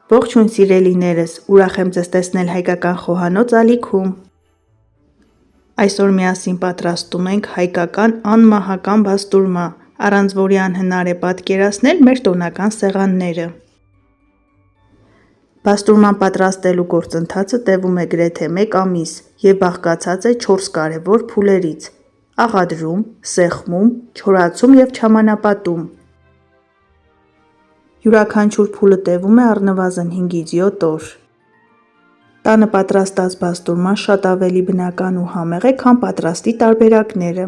Ողջույն սիրելիներս, ուրախ եմ ձեզ տեսնել հայկական խոհանոց ալիքում։ Այսօր միասին պատրաստում ենք հայկական անմահական բաստուրմա, առանց որի անհնար է պատկերացնել մեր տոնական սեղանները։ Բաստուրման պատրաստելու գործընթացը տևում է գրեթե 1 ամիս և բաղկացած է 4 կարևոր փուլերից՝ աղադրում, սեղմում, չորացում և չամանապատում։ Յուրաքանչյուր փուլը տևում է առնվազն 5-ից 7 օր։ Տանը պատրաստած բաստուրման շատ ավելի բնական ու համեղ է, քան պատրաստի տարբերակները։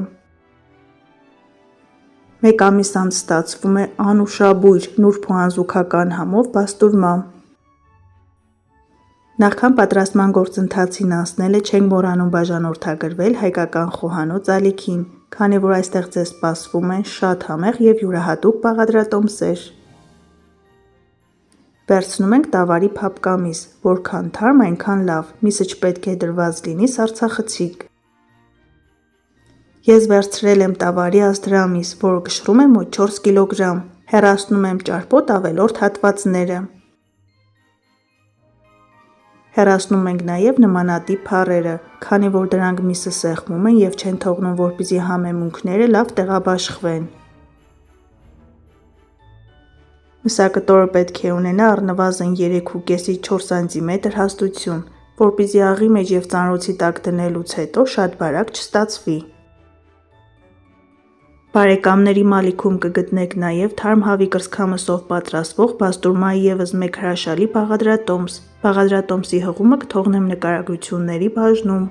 1 ամիս անց ստացվում է անուշաբույր, նուրբ ու անզուգական համով բաստուրմա։ Նախքան պատրաստման գործընթացին անցնելը չենք մոռանում բաժանորդագրվել հայկական խոհանոց ալիքին, քանի որ այստեղ ձեզ սպասվում են շատ համեղ և յուրահատուկ բաղադրատոմսեր։ Վերցնում ենք տավարի փափկամիս, որքան թարմ, այնքան լավ, միսը չպետք է դրված լինի սառցախցիկ։ Ես վերցրել եմ տավարի ազդրամիս, որը կշռում է մոտ 4 կգ, հեռացնում եմ ճարպոտ ավելորդ հատվածները։ Հեռացնում ենք նաև նմանատիպ փառերը, քանի որ դրանք միսը սեղմում են և չեն թողնում, որպեսզի համեմունքները լավ տեղաբաշխվեն։ Մսակտորը պետք է ունենա առնվազն 3,5-ից 4 սմ հաստություն, որպեսզի աղի մեջ և ծանրոցի տակ դնելուց հետո շատ բարակ չստացվի։ Բարեկամներ, իմ ալիքում կգտնեք նաև թարմ հավի կրծքամսով պատրաստվող բաստուրմայի ևս մեկ հրաշալի բաղադրատոմս։ Բաղադրատոմսի հղումը կթողնեմ նկարագրությունների բաժնում։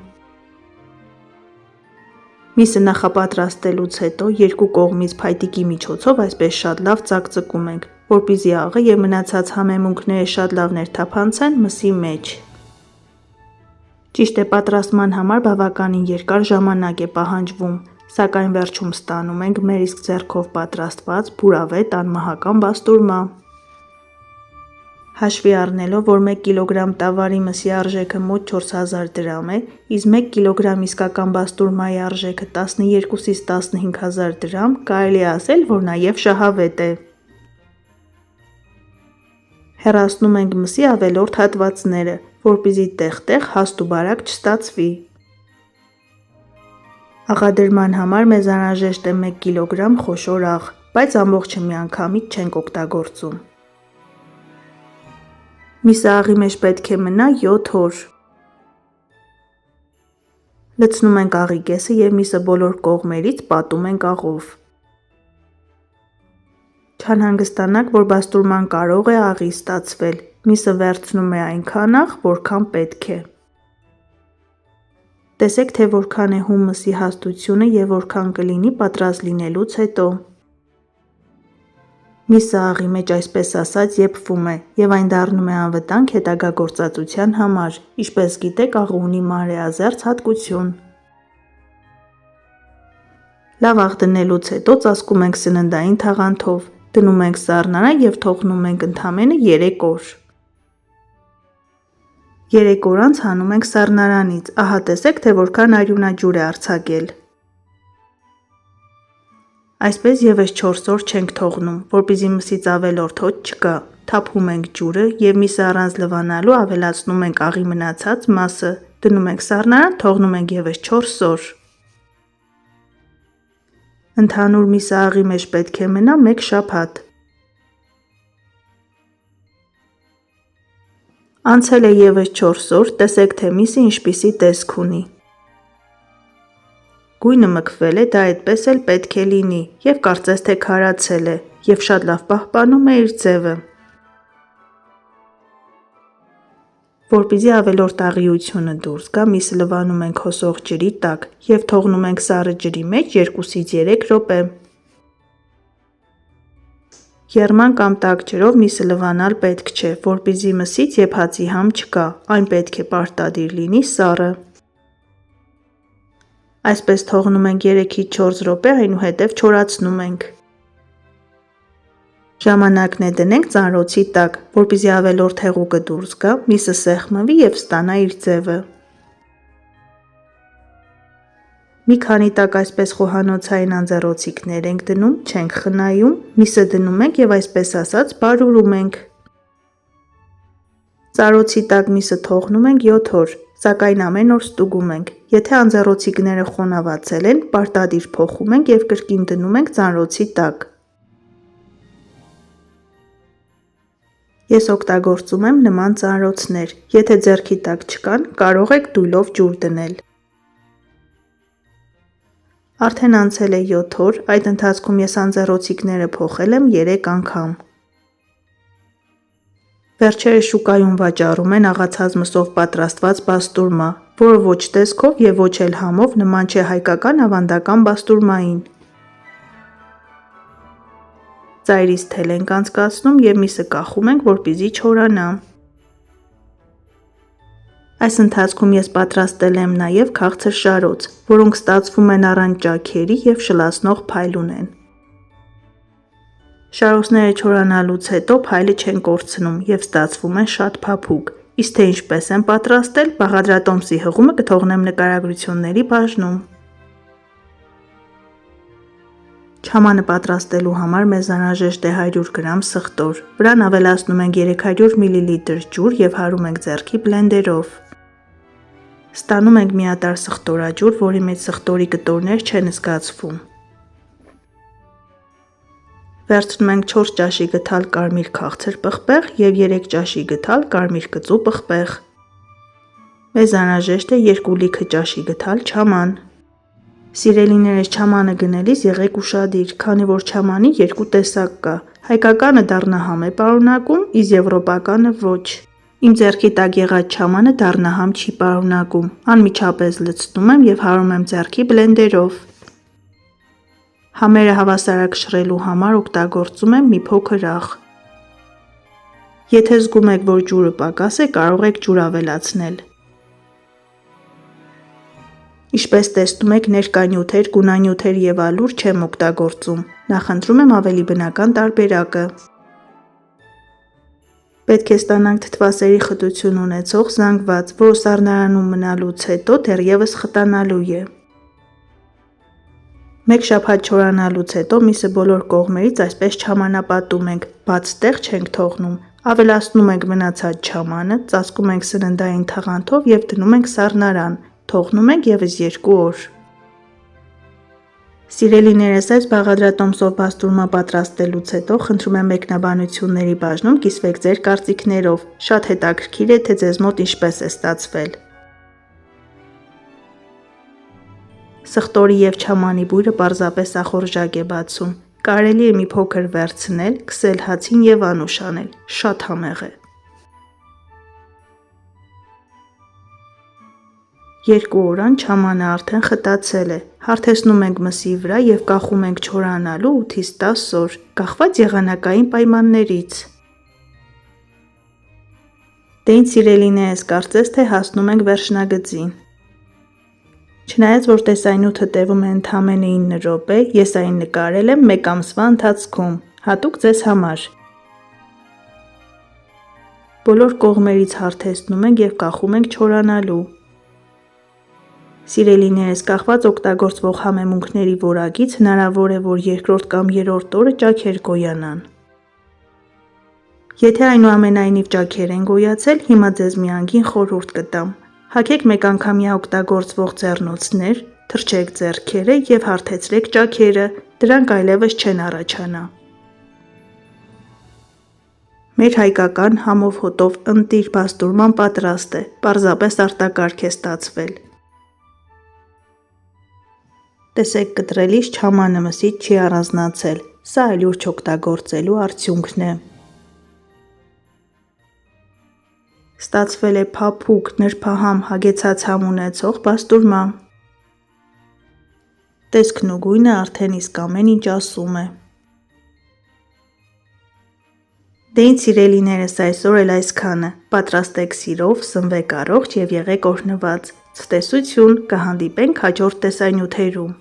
Միսը նախապատրաստելուց հետո երկու կողմից փայտիկի միջոցով այսպես շատ լավ ծակծկում ենք, որպեսզի աղը և մնացած համեմունքները շատ լավ ներթափանցեն մսի մեջ։ Ճիշտ է, պատրաստման համար բավականին երկար ժամանակ է պահանջվում, սակայն վերջում ստանում ենք մեր իսկ ձեռքով պատրաստված բուրավետ անմահական բաստուրմա։ Հաշվի առնելով, որ 1 կգ տավարի մսի արժեքը մոտ 4000 դրամ է, իսկ 1 կգ իսկական բաստուրմայի արժեքը 12-ից 15 հազար դրամ, կարելի է ասել, որ նաև շահավետ է։ Հեռացնում ենք մսի ավելորդ հատվածները, որպեսզի տեղ-տեղ հաստ ու բարակ չստացվի։ Աղադրման համար մեզ անհրաժեշտ է 1 կգ խոշոր աղ, բայց ամբողջը միանգամից չենք օգտագործում։ Միսը աղի մեջ պետք է մնա 7 օր։ Լցնում ենք աղի կեսը և միսը բոլոր կողմերից պատում ենք աղով։ Չանհանգստանաք, որ բաստուրման կարող է աղի ստացվել, միսը վերցնում է այնքան աղ, որքան պետք է։ Տեսեք, թե որքան է հում մսի հաստությունը և որքան կլինի պատրաստ լինելուց հետո։ Միսը աղի մեջ այսպես ասած եփվում է և այն դառնում է անվտանգ հետագա գործածության համար, ինչպես գիտեք, աղը ունի մանրէազերծ հատկություն։ Լավ աղ դնելուց հետո ծածկում ենք սննդային թաղանթով, դնում ենք սառնարան և թողնում ենք ընդամենը 3 օր։ 3 օր անց հանում ենք սառնարանից, ահա տեսեք, թե որքան արյունաջուր է արձակել։ Այսպես ևս 4 օր չենք թողնում, որպեսզի մսից ավելորդ հոտ չգա, թափում ենք ջուրը և միսը առանց լվանալու ավելացնում ենք աղի մնացած մասը, դնում ենք սառնարան, թողնում ենք ևս 4 օր։ Ընդհանուր միսը աղի մեջ պետք է մնա 1 շաբաթ։ Անցել է ևս 4 օր, տեսեք, թե միսը ինչպիսի տեսք ունի։ Գույնը մքվել է, դա այդպես էլ պետք է լինի, և կարծես թե քարացել է, և շատ լավ պահպանում է իր ձևը։ Որպեսզի ավելորդ աղիությունը դուրս գա, միսը լվանում ենք հոսող ջրի տակ և թողնում ենք սառը ջրի մեջ 2-ից 3 րոպե։ Եռման կամ տաք ջրով միսը լվանալ պետք չէ, որպեսզի մսից եփածի համ չգա, այն պետք է պարտադիր լինի սառը։ Այսպես թողնում ենք 3-ից 4 րոպե, այնուհետև չորացնում ենք։ Ժամանակն է դնենք ծանրոցի տակ, որպեսզի ավելորդ հեղուկը դուրս գա, միսը սեղմվի և ստանա իր ձևը։ Մի քանի տակ այսպես խոհանոցային անձեռոցիկներ ենք դնում, չենք խնայում, միսը դնում ենք և այսպես ասած բարուրում ենք։ Ծառոցի տակ միսը թողնում ենք 7 օր, սակայն ամեն օր ստուգում ենք։ Եթե անձեռոցիկները խոնավացել են, պարտադիր փոխում ենք և կրկին դնում ենք ծանրոցի տակ։ Ես օգտագործում եմ նման ծանրոցներ, եթե ձեռքի տակ չկան, կարող եք դույլով ջուր դնել։ Արդեն անցել է 7 օր, այդ ընթացքում ես անձեռոցիկները փոխել եմ 3 անգամ։ Վերջերս շուկայում վաճառում են աղացած մսով պատրաստված բաստուրմա, որը ոչ տեսքով և ոչ էլ համով նման չէ հայկական ավանդական բաստուրմային։ Ծայրից թել ենք անցկացնում և միսը կախում ենք, որպեսզի չորանա։ Այս ընթացքում ես պատրաստել եմ նաև քաղցր շարոց, որոնք ստացվում են առանց ճաքերի և շլացնող փայլ ունեն։ Շարոցները չորանալուց հետո փայլը չեն կորցնում և ստացվում են շատ փափուկ, իսկ թե ինչպես են պատրաստել, բաղադրատոմսի հղումը կթողնեմ նկարագրությունների բաժնում։ Չամանը պատրաստելու համար մեզ անհրաժեշտ է 100 գրամ սխտոր, վրան ավելացնում ենք 300 մլ ջուր և հարում ենք ձեռքի բլենդերով։ Ստանում ենք միատարր սխտորաջուր, որի մեջ սխտորի կտորներ չեն զգացվում։ Վերցնում ենք 4 ճաշի գթալ կարմիր քաղցր պղպեղ և 3 ճաշի գթալ կարմիր կծու պղպեղ։ Մեզ անհրաժեշտ է 2 լիքը ճաշի գթալ չաման։ Սիրելիներս, չամանը գնելիս եղեք ուշադիր, քանի որ չամանի 2 տեսակ կա, հայկականը դառնահամ է պարունակում, իսկ եվրոպականը ոչ։ Իմ ձեռքի տակ եղած չամանը դառնահամ չի պարունակում, անմիջապես լցնում եմ և հարում եմ ձեռքի բլենդերով։ Համերը հավասարակշռելու համար օգտագործում եմ մի փոքր աղ։ Եթե զգում եք, որ ջուրը պակաս է, կարող եք ջուր ավելացնել։ Ինչպես տեսնում եք, ներկա նյութեր, գունանյութեր և ալուր չեմ օգտագործում, նախընտրում եմ ավելի բնական տարբերակը։ Պետք է ստանանք թթվասերի խտություն ունեցող զանգված, որը սառնարանում մնալուց հետո դեռևս խտանալու է։ Մեկ շաբաթ չորանալուց հետո միսը բոլոր կողմերից այսպես չամանապատում ենք, բաց տեղ չենք թողնում, ավելացնում ենք մնացած չամանը, ծածկում ենք սննդային թաղանթով և դնում ենք սառնարան, թողնում ենք ևս 2 օր։ Սիրելիներս, այս բաղադրատոմսով բաստուրմա պատրաստելուց հետո խնդրում եմ մեկնաբանությունների բաժնում կիսվեք ձեր կարծիքներով, շատ հետաքրքիր է, թե ձեզ մոտ ինչպես է ստացվել։ Սխտորի և չամանի բույրը պարզապես ախորժակ է բացում, կարելի է մի փոքր վերցնել, քսել հացին և անուշ անել, շատ համեղ է։ 2 օր անց չամանը արդեն խտացել է, հարթեցնում ենք մսի վրա և կախում ենք չորանալու 8-ից 10 օր, կախված եղանակային պայմաններից։ Դե ինձ սիրելիներս, կարծես թե հասնում ենք վերջնագծին։ Չնայած որ տեսանյութը տևում է ընդամենը 9 րոպե, ես այն նկարել եմ 1 ամսվա ընթացքում, հատուկ ձեզ համար։ Բոլոր կողմերից հարթեցնում ենք և կախում ենք չորանալու։ Սիրելիներս, կախված օգտագործվող համեմունքների որակից հնարավոր է, որ 2-րդ կամ 3-րդ օրը ճաքեր գոյանան։ Եթե այնուամենայնիվ ճաքեր են գոյացել, հիմա ձեզ մի անգին խորհուրդ կտամ։ Հագեք մեկանգամյա օգտագործվող ձեռնոցներ, թրջեք ձեռքերը և հարթեցրեք ճաքերը, դրանք այլևս չեն առաջանա։ Մեր հայկական համով հոտով ընտիր բաստուրման պատրաստ է, պարզապես արտակարգ է ստացվել։ Տեսեք, կտրելիս չամանը մսից չի առանձնացել, սա էլ ուրչ օգտագործելու արդյունքն է։ Ստացվել է փափուկ, նրբահամ, հագեցած համ ունեցող բաստուրմա։ Տեսքն ու գույնը արդեն իսկ ամեն ինչ ասում է։ Դե ինձ սիրելիներս, այսօր էլ այսքանը, պատրաստեք սիրով, սնվեք առողջ և եղեք օրհնված։ Ցտեսություն, կհանդիպենք հաջորդ տեսանյութերում։